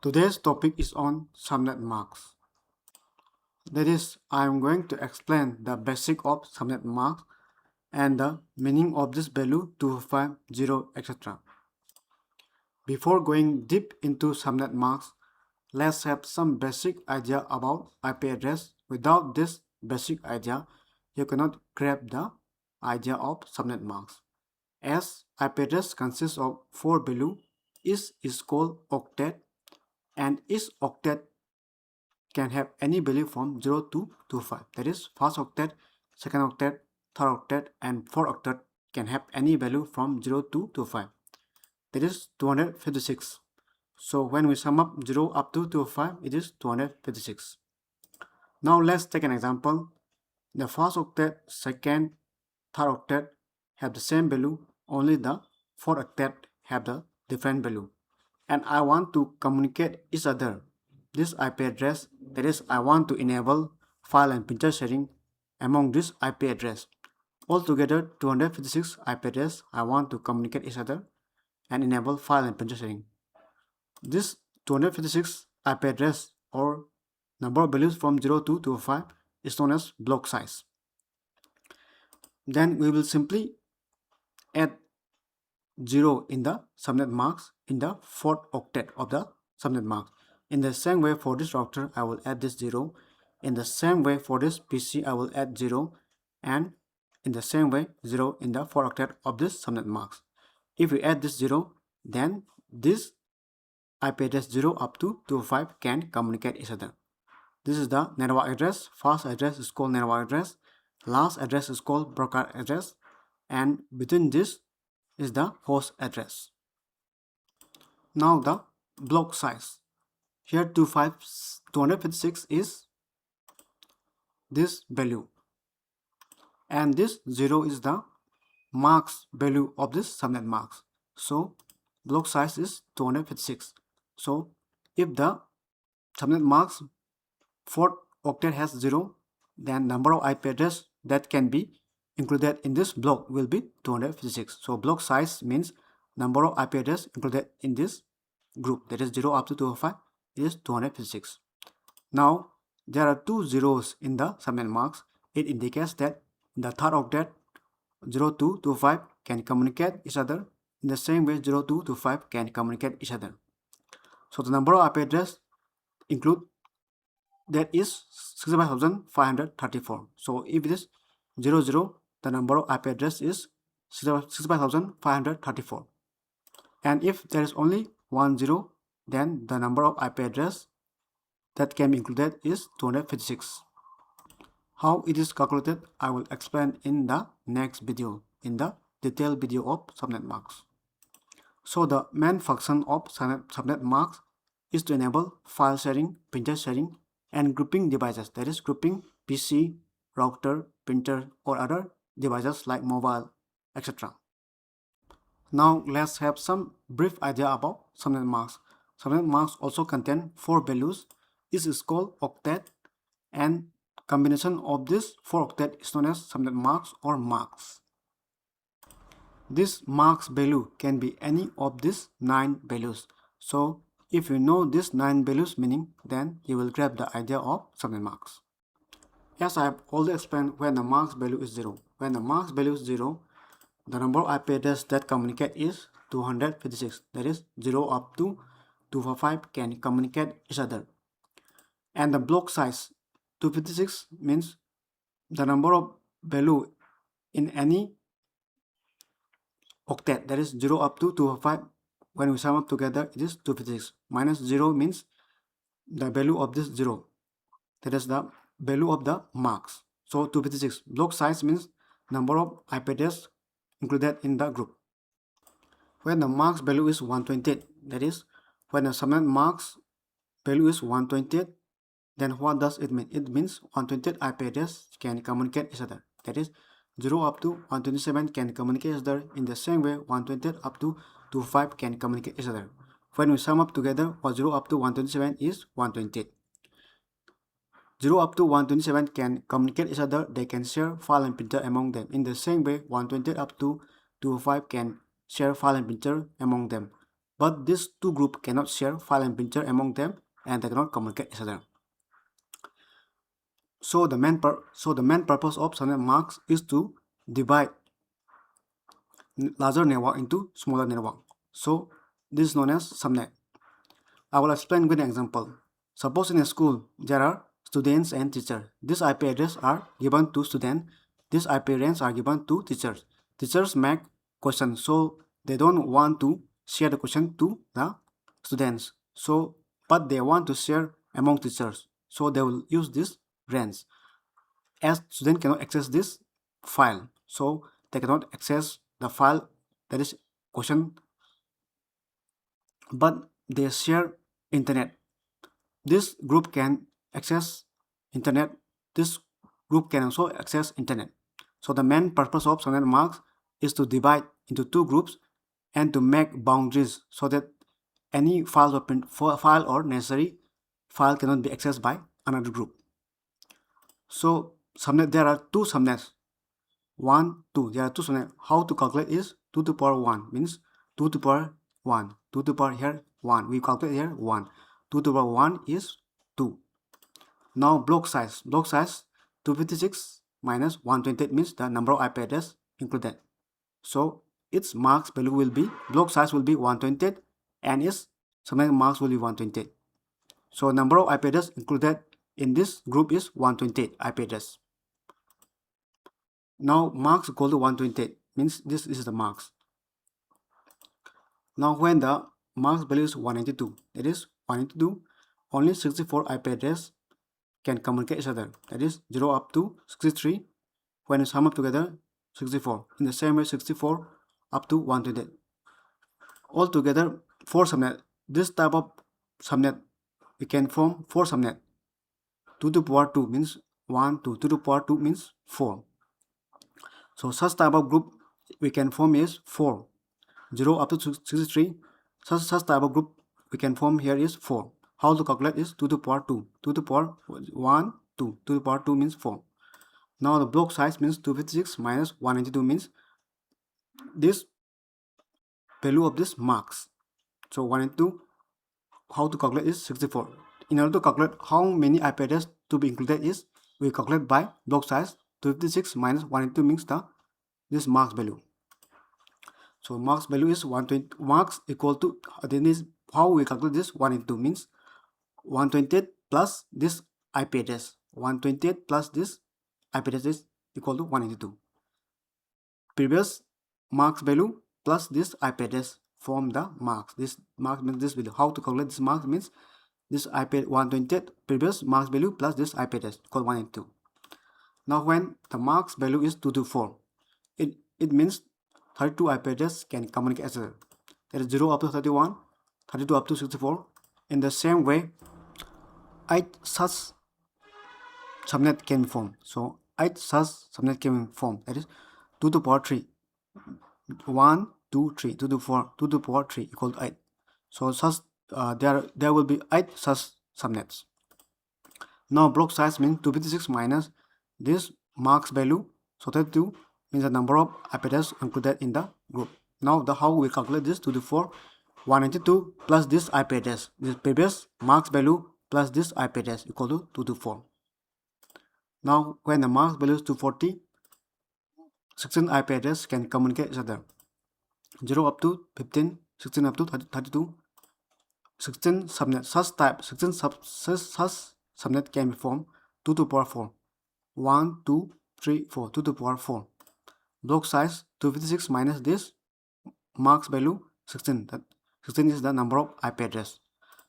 Today's topic is on subnet marks. That is, I am going to explain the basic of subnet marks and the meaning of this value 250, etc. Before going deep into subnet marks, let's have some basic idea about IP address. Without this basic idea, you cannot grab the idea of subnet marks. As IP address consists of 4 values, each is called octet, and each octet can have any value from 0 to 25. That is, first octet, second octet, third octet, and fourth octet can have any value from 0 to 25. That is 256. So when we sum up 0 up to 25, it is 256. Now let's take an example. The first octet, second, third octet have the same value, only the fourth octet have the different value. And I want to communicate each other this IP address, that is, I want to enable file and printer sharing among this IP address. Altogether 256 IP address I want to communicate each other and enable file and printer sharing. This 256 IP address or number of values from 0 to 25 is known as block size. Then we will simply add 0 in the subnet marks in the fourth octet of the subnet marks. In the same way for this router, I will add this 0. In the same way for this PC, I will add 0. And in the same way, 0 in the fourth octet of this subnet marks. If we add this 0, then this IP address 0 up to 25 can communicate each other. This is the network address. First address is called network address. Last address is called broadcast address. And between this is the host address. Now the block size. Here 256 is this value. And this 0 is the marks value of this subnet marks. So block size is 256. So if the subnet marks fourth octet has 0, then number of IP address that can be included in this block will be 256. So block size means number of IP address included in this group, that is 0 up to 205 is 256. Now there are two zeros in the subnet marks. It indicates that the third octet 0 to 25 can communicate each other. In the same way 0 to 25 can communicate each other. So the number of IP address include that is 65,534. So if it is 00, the number of IP address is 65,534. And if there is only 10, then the number of IP address that can be included is 256. How it is calculated, I will explain in the next video, in the detailed video of subnet marks. So the main function of subnet marks is to enable file sharing, printer sharing, and grouping devices, that is grouping PC, router, printer, or other devices like mobile, etc. Now let's have some brief idea about subnet marks. Subnet marks also contain 4 values. This is called octet, and combination of this 4 octet is known as subnet marks or marks. This marks value can be any of these 9 values. So if you know this 9 values meaning, then you will grab the idea of subnet marks. As I have already explained, when the marks value is 0. When the marks value is 0, the number of IP address that communicate is 256. That is 0 up to 255 can communicate each other. And the block size 256 means the number of value in any octet, that is 0 up to 255. When we sum up together, it is 256. Minus 0 means the value of this 0. That is the value of the marks. So 256. Block size means number of IP address included in the group. When the marks value is 128, that is, when the subnet marks value is 128, then what does it mean? It means 128 IP address can communicate each other. That is, 0 up to 127 can communicate each other. In the same way, 128 up to 25 can communicate each other. When we sum up together, 0 up to 127 is 128. 0 up to 127 can communicate each other. They can share file and printer among them. In the same way, 128 up to 205 can share file and printer among them. but these two groups cannot share file and printer among them, and they cannot communicate each other. So the main purpose of subnet masks is to divide larger network into smaller network. So this is known as subnet. I will explain with an example. Suppose in a school there are students and teachers. These IP addresses are given to students. These IP ranges are given to teachers. Teachers make questions, so they don't want to share the question to the students. So, but they want to share among teachers. So they will use this range. As students cannot access this file, so they cannot access the file that is question, but they share internet. This group can access internet. This group can also access internet. So the main purpose of subnet masks is to divide into two groups and to make boundaries so that any file or necessary file cannot be accessed by another group. So subnet, there are two subnets. 1, 2. There are two subnets. How to calculate is 2 to the power 1 means 2 to the power 1. 2 to the power here 1. We calculate here 1. 2 to the power 1 is 2. Now block size. Block size 256 minus 128 means the number of IP addresses included. So its marks value will be, block size will be 128 and its subnet marks will be 128. So number of IP addresses included in this group is 128 IP address. Now marks equal to 128 means this is the marks. Now when the marks value is 192, that is 192, only 64 IP address can communicate each other. That is 0 up to 63. When you sum up together, 64. In the same way, 64 up to 128. Altogether, 4 subnet. This type of subnet, we can form 4 subnet. 2 to the power 2 means 1, 2. 2 to the power 2 means 4. So such type of group we can form is 4. 0 up to 63. Such type of group we can form here is 4. How to calculate is 2 to the power 2. 2 to the power 1, 2. 2 to the power 2 means 4. Now the block size means 256 minus 192 means this value of this marks. So 192, how to calculate is 64. In order to calculate how many IP addresses to be included is, we calculate by block size. 256 minus 192 means this marks value. So marks value is 120. Marks equal to, then is how we calculate this 192 means 128 plus this IP address. 128 plus this IP address is equal to 182. Previous marks value plus this IP address form the marks. This marks means this value. How to calculate this marks means this IP 128 previous marks value plus this IP address equal 182. Now when the marks value is 2 to 4, it means 32 IP address can communicate each other. That is 0 up to 31, 32 up to 64. In the same way, 8 such subnet can be formed. So 8 such subnet can be formed. That is 2 to the power 3. 1, 2, 3, 2 to the 4, 2 to the power 3 equal to 8. So such there will be 8 such subnets. Now block size means 256 minus this marks value. So 32 means the number of IP addresses included in the group. Now how we calculate this 2 to the 4, 192 plus this IP address, this previous marks value plus this IP address equal to 2 to 4. Now when the marks value is 240, 16 IP address can communicate each other. 0 up to 15, 16 up to 32, 16 subnet. Such type 16 such subnet can be formed 2 to the power 4. 1, 2, 3, 4, 2 to the power 4. Block size 256 minus this marks value 16. That 16 is the number of IP address.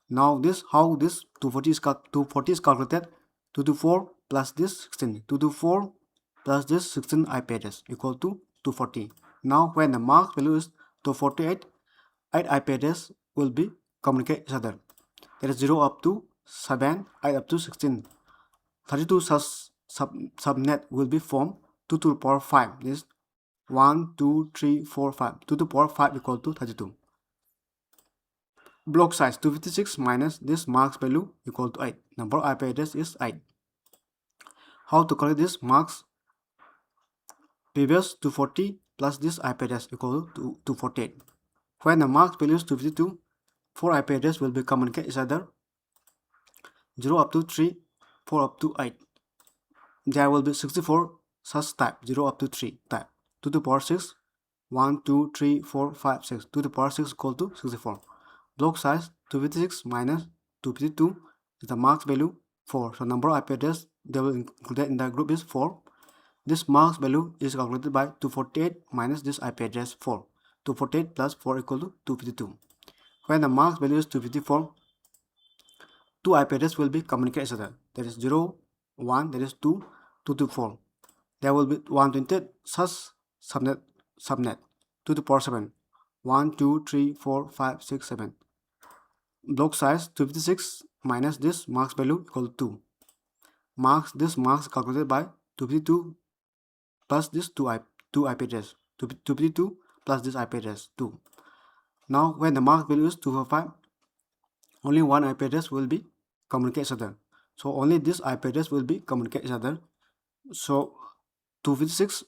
Now how this 240 is calculated. 2 to 4 plus this 16. 2 to 4 plus this 16 IP address equal to 240. Now when the marks value is 248, 8 IP address will be communicate each other. That is 0 up to 7, 8 up to 16. 32 subnet will be formed 2 to the power 5. This 1, 2, 3, 4, 5. 2 to the power 5 equal to 32. Block size 256 minus this marks value equal to 8. Number of IP address is 8. How to calculate this marks? Previous 240 plus this IP address equal to 248. When the marks value is 252, 4 IP addresses will be communicate each other 0 up to 3, 4 up to 8. There will be 64 such type, 0 up to 3 type. 2 to the power 6, 1, 2, 3, 4, 5, 6. 2 to the power 6 equal to 64. Block size 256 minus 252 is the marks value 4. So number of IP addresses they will include in the group is 4. This marks value is calculated by 248 minus this IP address 4. 248 plus 4 equal to 252. When the marks value is 254, 2 IP addresses will be communicated each other. That is 0, 1, that is 2, 2 to 4. There will be 128 such subnet 2 to the power 7. 1, 2, 3, 4, 5, 6, 7. Block size 256 minus this marks value equal to 2. This marks calculated by 252 plus this 2 IP address. 252 plus this IP address 2. Now when the marks value is 245, only one IP address will be communicate each other. So only this IP address will be communicate each other. So 256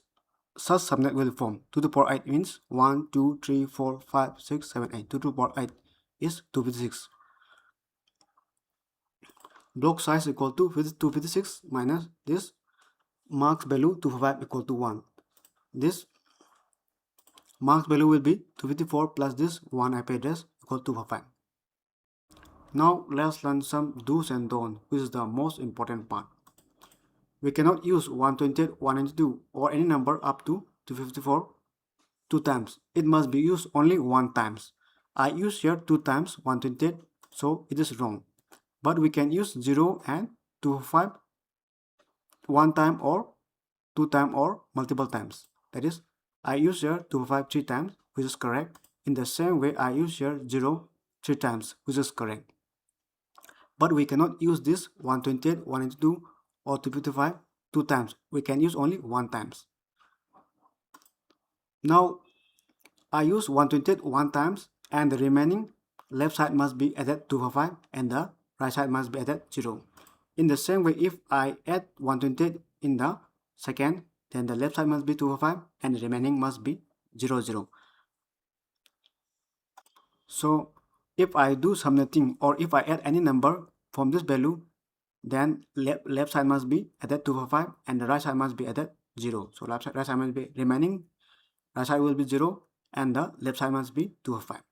such subnet will form. 2 to the power 8 means 1, 2, 3, 4, 5, 6, 7, 8. 2 to the power 8 is 256. Block size equal to 256 minus this marks value 255 equal to 1. This marks value will be 254 plus this 1 IP address equal to 255. Now let's learn some do's and don'ts, which is the most important part. We cannot use 128, 192 or any number up to 254 2 times. It must be used only 1 times. I use here 2 times 128, so it is wrong. But we can use 0 and 255 1 time or 2 times or multiple times. That is, I use here 255 3 times, which is correct. In the same way, I use here 0 3 times, which is correct. But we cannot use this 128, 192 or 255 2 times. We can use only 1 times. Now I use 128 1 times, and the remaining left side must be added 255 and the right side must be added 0. In the same way, if I add 128 in the second, then the left side must be 255 and the remaining must be 0. So if I do subnetting or if I add any number from this value, then left side must be added 255 and the right side must be added 0. So right side must be remaining, right side will be 0 and the left side must be 255.